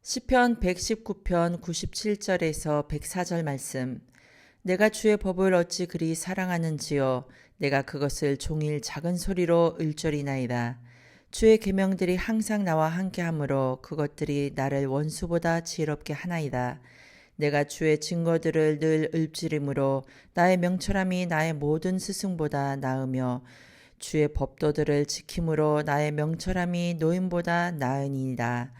시편 119편 97절에서 104절 말씀. 내가 주의 법을 어찌 그리 사랑하는지요. 내가 그것을 종일 작은 소리로 을조리나이다. 주의 계명들이 항상 나와 함께하므로 그것들이 나를 원수보다 지혜롭게 하나이다. 내가 주의 증거들을 늘 읊조림으로 나의 명철함이 나의 모든 스승보다 나으며 주의 법도들을 지킴으로 나의 명철함이 노인보다 나으니이다.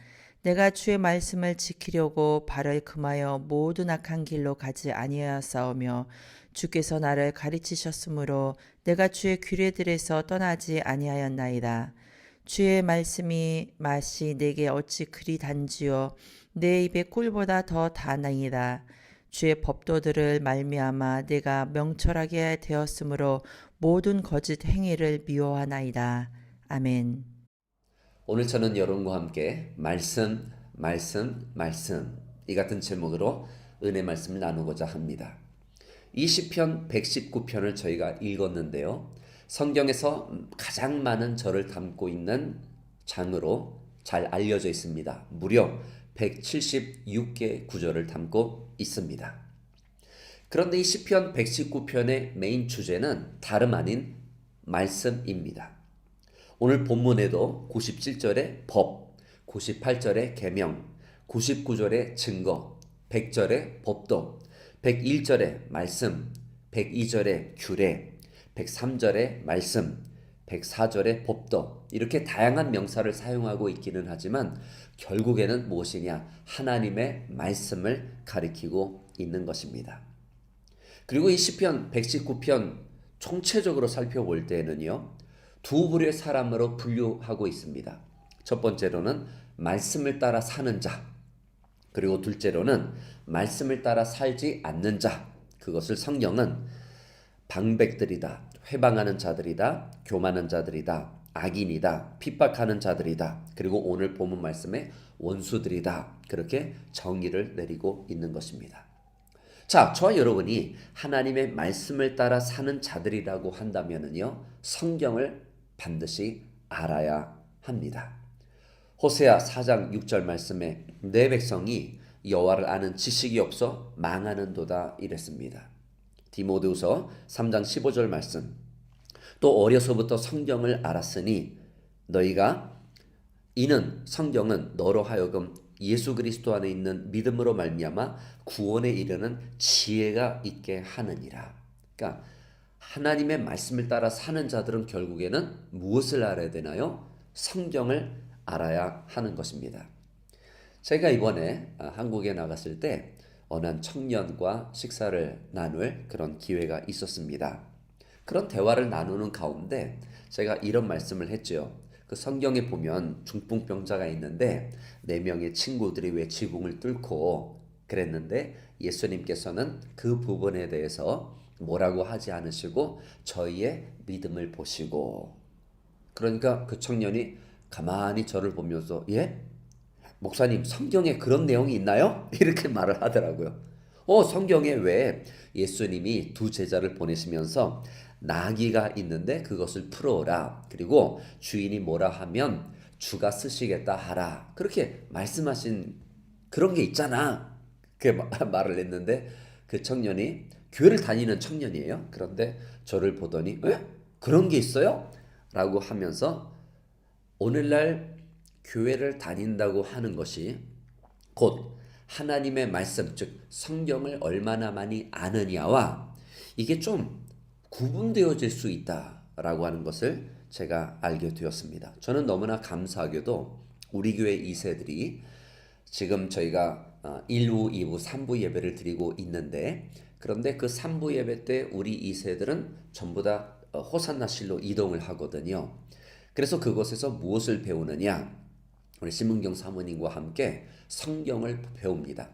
내가 주의 말씀을 지키려고 발을 금하여 모든 악한 길로 가지 아니하였사오며 주께서 나를 가르치셨으므로 내가 주의 규례들에서 떠나지 아니하였나이다. 주의 말씀이 맛이 내게 어찌 그리 단지요 내 입의 꿀보다 더 다나이다. 주의 법도들을 말미암아 내가 명철하게 되었으므로 모든 거짓 행위를 미워하나이다. 아멘. 오늘 저는 여러분과 함께 말씀 이 같은 제목으로 은혜 말씀을 나누고자 합니다. 이 시편 119편을 저희가 읽었는데요. 성경에서 가장 많은 절을 담고 있는 장으로 잘 알려져 있습니다. 무려 176개 구절을 담고 있습니다. 그런데 이 시편 119편의 메인 주제는 다름 아닌 말씀입니다. 오늘 본문에도 97절의 법, 98절의 계명, 99절의 증거, 100절의 법도, 101절의 말씀, 102절의 규례, 103절의 말씀, 104절의 법도 이렇게 다양한 명사를 사용하고 있기는 하지만 결국에는 무엇이냐? 하나님의 말씀을 가리키고 있는 것입니다. 그리고 이 시편 119편 총체적으로 살펴볼 때에는요. 두 부류의 사람으로 분류하고 있습니다. 첫 번째로는 말씀을 따라 사는 자, 그리고 둘째로는 말씀을 따라 살지 않는 자. 그것을 성경은 방백들이다, 회방하는 자들이다, 교만한 자들이다, 악인이다, 핍박하는 자들이다, 그리고 오늘 본문 말씀에 원수들이다. 그렇게 정의를 내리고 있는 것입니다. 자, 저와 여러분이 하나님의 말씀을 따라 사는 자들이라고 한다면요, 성경을 반드시 알아야 합니다. 호세아 4장 6절 말씀에 내 백성이 여호와를 아는 지식이 없어 망하는도다 이랬습니다. 디모데후서 3장 15절 말씀 또 어려서부터 성경을 알았으니 너희가 이는 성경은 너로 하여금 예수 그리스도 안에 있는 믿음으로 말미암아 구원에 이르는 지혜가 있게 하느니라. 그러니까 하나님의 말씀을 따라 사는 자들은 결국에는 무엇을 알아야 되나요? 성경을 알아야 하는 것입니다. 제가 이번에 한국에 나갔을 때 어느 한 청년과 식사를 나눌 그런 기회가 있었습니다. 그런 대화를 나누는 가운데 제가 이런 말씀을 했죠. 그 성경에 보면 중풍병자가 있는데 4명의 친구들이 왜 지붕을 뚫고 그랬는데 예수님께서는 그 부분에 대해서 뭐라고 하지 않으시고 저희의 믿음을 보시고, 그러니까 그 청년이 가만히 저를 보면서 예? 목사님 성경에 그런 내용이 있나요? 이렇게 말을 하더라고요. 성경에 왜 예수님이 두 제자를 보내시면서 나귀가 있는데 그것을 풀어오라. 그리고 주인이 뭐라 하면 주가 쓰시겠다 하라. 그렇게 말씀하신 그런 게 있잖아. 그 말을 했는데 그 청년이 교회를 다니는 청년이에요. 그런데 저를 보더니 에? 그런 게 있어요? 라고 하면서 오늘날 교회를 다닌다고 하는 것이 곧 하나님의 말씀, 즉 성경을 얼마나 많이 아느냐와 이게 좀 구분되어질 수 있다라고 하는 것을 제가 알게 되었습니다. 저는 너무나 감사하게도 우리 교회 2세들이 지금 저희가 1부, 2부, 3부 예배를 드리고 있는데, 그런데 그 3부 예배 때 우리 2세들은 전부 다 호산나실로 이동을 하거든요. 그래서 그곳에서 무엇을 배우느냐? 우리 신문경 사모님과 함께 성경을 배웁니다.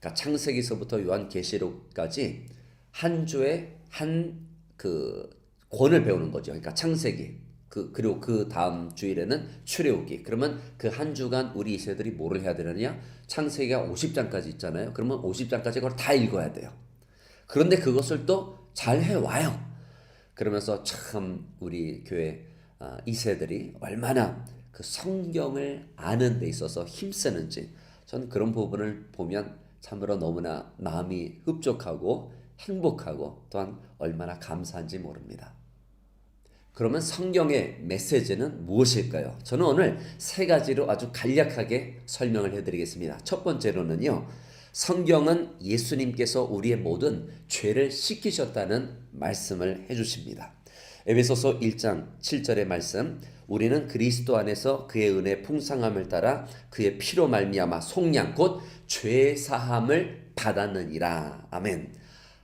그러니까 창세기서부터 요한계시록까지 한 주에 한 그 권을 배우는 거죠. 그러니까 창세기, 그리고 그 다음 주일에는 출애굽기. 그러면 그 한 주간 우리 이세들이 뭐를 해야 되느냐? 창세기가 50장까지 있잖아요. 그러면 50장까지 그걸 다 읽어야 돼요. 그런데 그것을 또 잘 해와요. 그러면서 참 우리 교회 2세들이 얼마나 그 성경을 아는 데 있어서 힘쓰는지 저는 그런 부분을 보면 참으로 너무나 마음이 흡족하고 행복하고 또한 얼마나 감사한지 모릅니다. 그러면 성경의 메시지는 무엇일까요? 저는 오늘 세 가지로 아주 간략하게 설명을 해드리겠습니다. 첫 번째로는요, 성경은 예수님께서 우리의 모든 죄를 씻기셨다는 말씀을 해주십니다. 에베소서 1장 7절의 말씀, 우리는 그리스도 안에서 그의 은혜 풍성함을 따라 그의 피로 말미암아 속량 곧 죄 사함을 받았느니라. 아멘.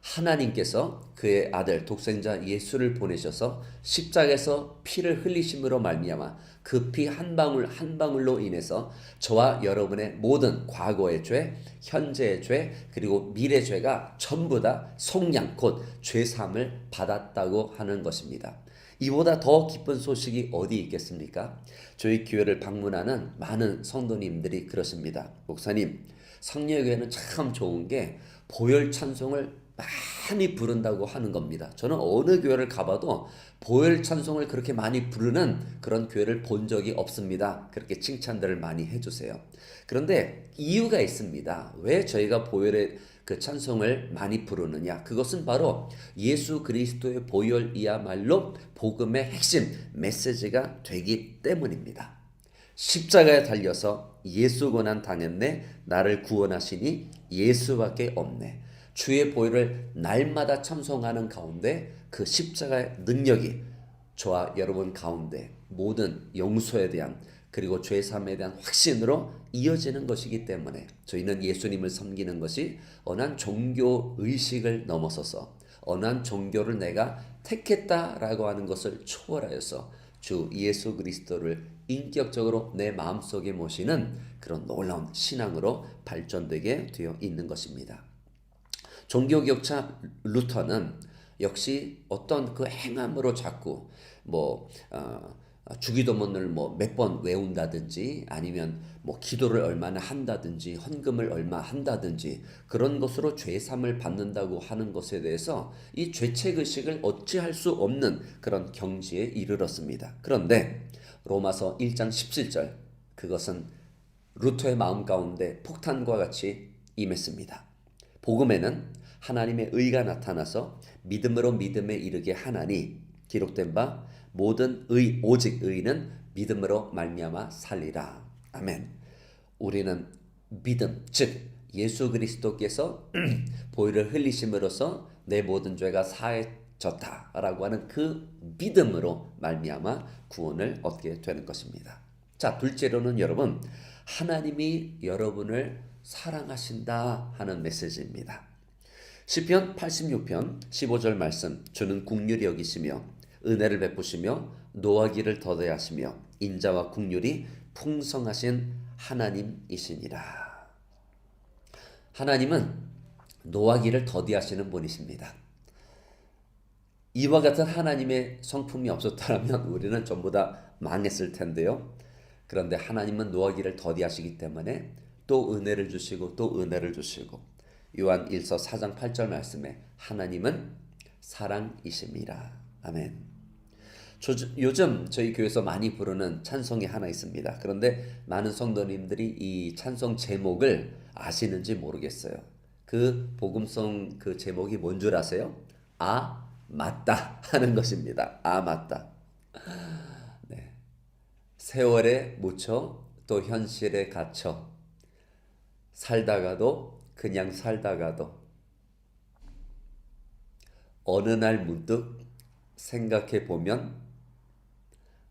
하나님께서 그의 아들 독생자 예수를 보내셔서 십자가에서 피를 흘리심으로 말미암아 그 피 한 방울 한 방울로 인해서 저와 여러분의 모든 과거의 죄, 현재의 죄, 그리고 미래 죄가 전부 다 속량 곧 죄사함을 받았다고 하는 것입니다. 이보다 더 기쁜 소식이 어디 있겠습니까? 저희 교회를 방문하는 많은 성도님들이 그러십니다. 목사님, 성령교회는 참 좋은 게 보혈 찬송을 많이 부른다고 하는 겁니다. 저는 어느 교회를 가봐도 보혈 찬송을 그렇게 많이 부르는 그런 교회를 본 적이 없습니다. 그렇게 칭찬들을 많이 해주세요. 그런데 이유가 있습니다. 왜 저희가 보혈의 그 찬송을 많이 부르느냐? 그것은 바로 예수 그리스도의 보혈이야말로 복음의 핵심 메시지가 되기 때문입니다. 십자가에 달려서 예수 고난 당했네, 나를 구원하시니 예수밖에 없네. 주의 보혈을 날마다 찬송하는 가운데 그 십자가의 능력이 저와 여러분 가운데 모든 용서에 대한 그리고 죄사함에 대한 확신으로 이어지는 것이기 때문에 저희는 예수님을 섬기는 것이 어느 한 종교 의식을 넘어서서 어느 한 종교를 내가 택했다라고 하는 것을 초월하여서 주 예수 그리스도를 인격적으로 내 마음속에 모시는 그런 놀라운 신앙으로 발전되게 되어 있는 것입니다. 종교개혁자 루터는 역시 어떤 그 행함으로 자꾸 주기도문을 몇 번 외운다든지 아니면 기도를 얼마나 한다든지 헌금을 얼마 한다든지 그런 것으로 죄삼을 받는다고 하는 것에 대해서 이 죄책의식을 어찌할 수 없는 그런 경지에 이르렀습니다. 그런데 로마서 1장 17절 그것은 루터의 마음 가운데 폭탄과 같이 임했습니다. 복음에는 하나님의 의가 나타나서 믿음으로 믿음에 이르게 하나니 기록된 바 모든 의 오직 의는 믿음으로 말미암아 살리라. 아멘. 우리는 믿음 즉 예수 그리스도께서 보혈을 흘리심으로써 내 모든 죄가 사해졌다라고 하는 그 믿음으로 말미암아 구원을 얻게 되는 것입니다. 자, 둘째로는 여러분 하나님이 여러분을 사랑하신다 하는 메시지입니다. 시편 86편 15절 말씀 주는 긍휼히 여기시며 은혜를 베푸시며 노하기를 더디하시며 인자와 긍휼이 풍성하신 하나님이시니라. 하나님은 노하기를 더디하시는 분이십니다. 이와 같은 하나님의 성품이 없었다면 우리는 전부 다 망했을 텐데요. 그런데 하나님은 노하기를 더디하시기 때문에 또 은혜를 주시고 또 은혜를 주시고 요한 1서 4장 8절 말씀에 하나님은 사랑이십니다. 아멘. 요즘 저희 교회에서 많이 부르는 찬송이 하나 있습니다. 그런데 많은 성도님들이 이 찬송 제목을 아시는지 모르겠어요. 그 복음송 그 제목이 뭔 줄 아세요? 아 맞다 하는 것입니다. 아 맞다. 네. 세월에 묻혀 또 현실에 갇혀 살다가도 그냥 살다가도 어느 날 문득 생각해 보면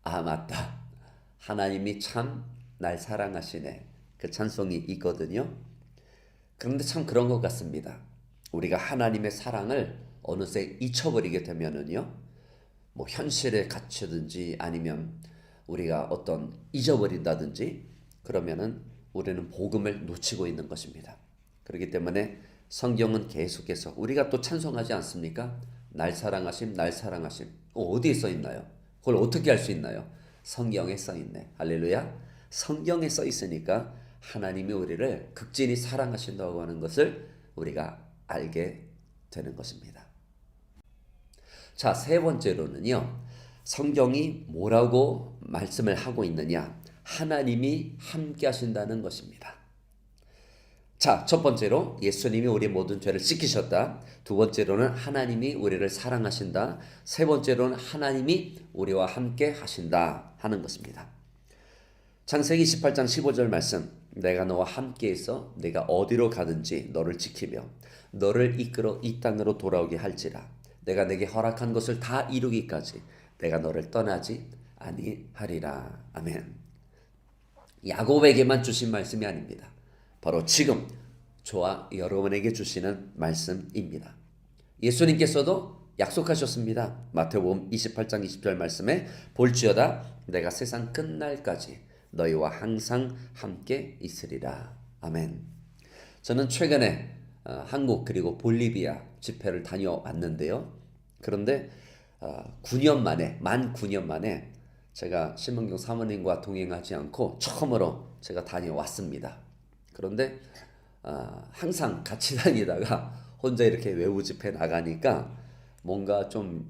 아 맞다. 하나님이 참 날 사랑하시네. 그 찬송이 있거든요. 그런데 참 그런 것 같습니다. 우리가 하나님의 사랑을 어느새 잊혀버리게 되면은요. 현실에 갇히든지 아니면 우리가 어떤 잊어버린다든지 그러면은 우리는 복음을 놓치고 있는 것입니다. 그렇기 때문에 성경은 계속해서 우리가 또 찬송하지 않습니까? 날 사랑하심, 날 사랑하심. 어디에 써 있나요? 그걸 어떻게 알 수 있나요? 성경에 써 있네. 할렐루야. 성경에 써 있으니까 하나님이 우리를 극진히 사랑하신다고 하는 것을 우리가 알게 되는 것입니다. 자, 세 번째로는요. 성경이 뭐라고 말씀을 하고 있느냐? 하나님이 함께 하신다는 것입니다. 자, 첫 번째로 예수님이 우리 모든 죄를 씻기셨다. 두 번째로는 하나님이 우리를 사랑하신다. 세 번째로는 하나님이 우리와 함께 하신다 하는 것입니다. 창세기 28장 15절 말씀, 내가 너와 함께 있어 내가 어디로 가든지 너를 지키며 너를 이끌어 이 땅으로 돌아오게 할지라. 내가 내게 허락한 것을 다 이루기까지 내가 너를 떠나지 아니하리라. 아멘. 야곱에게만 주신 말씀이 아닙니다. 바로 지금 저와 여러분에게 주시는 말씀입니다. 예수님께서도 약속하셨습니다. 마태복음 28장 20절 말씀에 볼지어다 내가 세상 끝날까지 너희와 항상 함께 있으리라. 아멘. 저는 최근에 한국 그리고 볼리비아 집회를 다녀왔는데요. 그런데 9년 만에 만 9년 만에 제가 심은경 사모님과 동행하지 않고 처음으로 제가 다녀왔습니다. 그런데 항상 같이 다니다가 혼자 이렇게 외부 집회 나가니까 뭔가 좀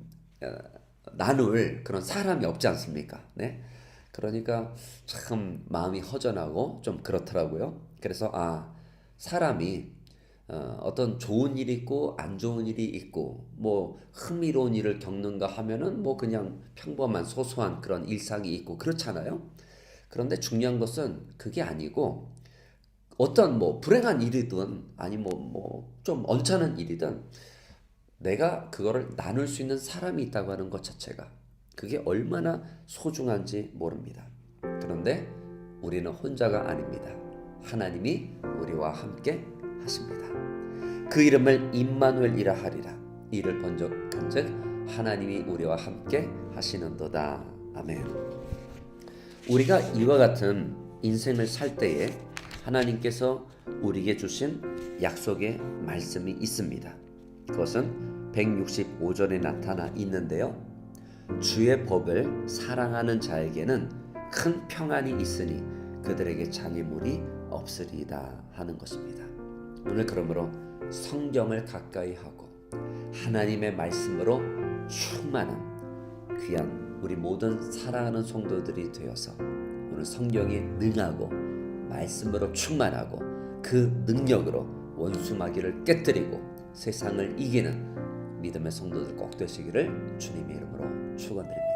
나눌 그런 사람이 없지 않습니까? 네? 그러니까 참 마음이 허전하고 좀 그렇더라고요. 그래서 사람이 어떤 좋은 일이 있고 안 좋은 일이 있고 뭐 흥미로운 일을 겪는가 하면은 뭐 그냥 평범한 소소한 그런 일상이 있고 그렇잖아요. 그런데 중요한 것은 그게 아니고 어떤 뭐 불행한 일이든 아니 뭐 좀 언짢은 일이든 내가 그거를 나눌 수 있는 사람이 있다고 하는 것 자체가 그게 얼마나 소중한지 모릅니다. 그런데 우리는 혼자가 아닙니다. 하나님이 우리와 함께 하십니다. 그 이름을 임마누엘이라 하리라. 이를 번역한즉 하나님이 우리와 함께 하시는도다. 아멘. 우리가 이와 같은 인생을 살 때에 하나님께서 우리에게 주신 약속의 말씀이 있습니다. 그것은 165절에 나타나 있는데요. 주의 법을 사랑하는 자에게는 큰 평안이 있으니 그들에게 장애물이 없으리이다 하는 것입니다. 오늘 그러므로 성경을 가까이 하고 하나님의 말씀으로 충만한 귀한 우리 모든 사랑하는 성도들이 되어서 오늘 성경에 능하고 말씀으로 충만하고 그 능력으로 원수 마귀를 깨뜨리고 세상을 이기는 믿음의 성도들 꼭 되시기를 주님의 이름으로 축원드립니다.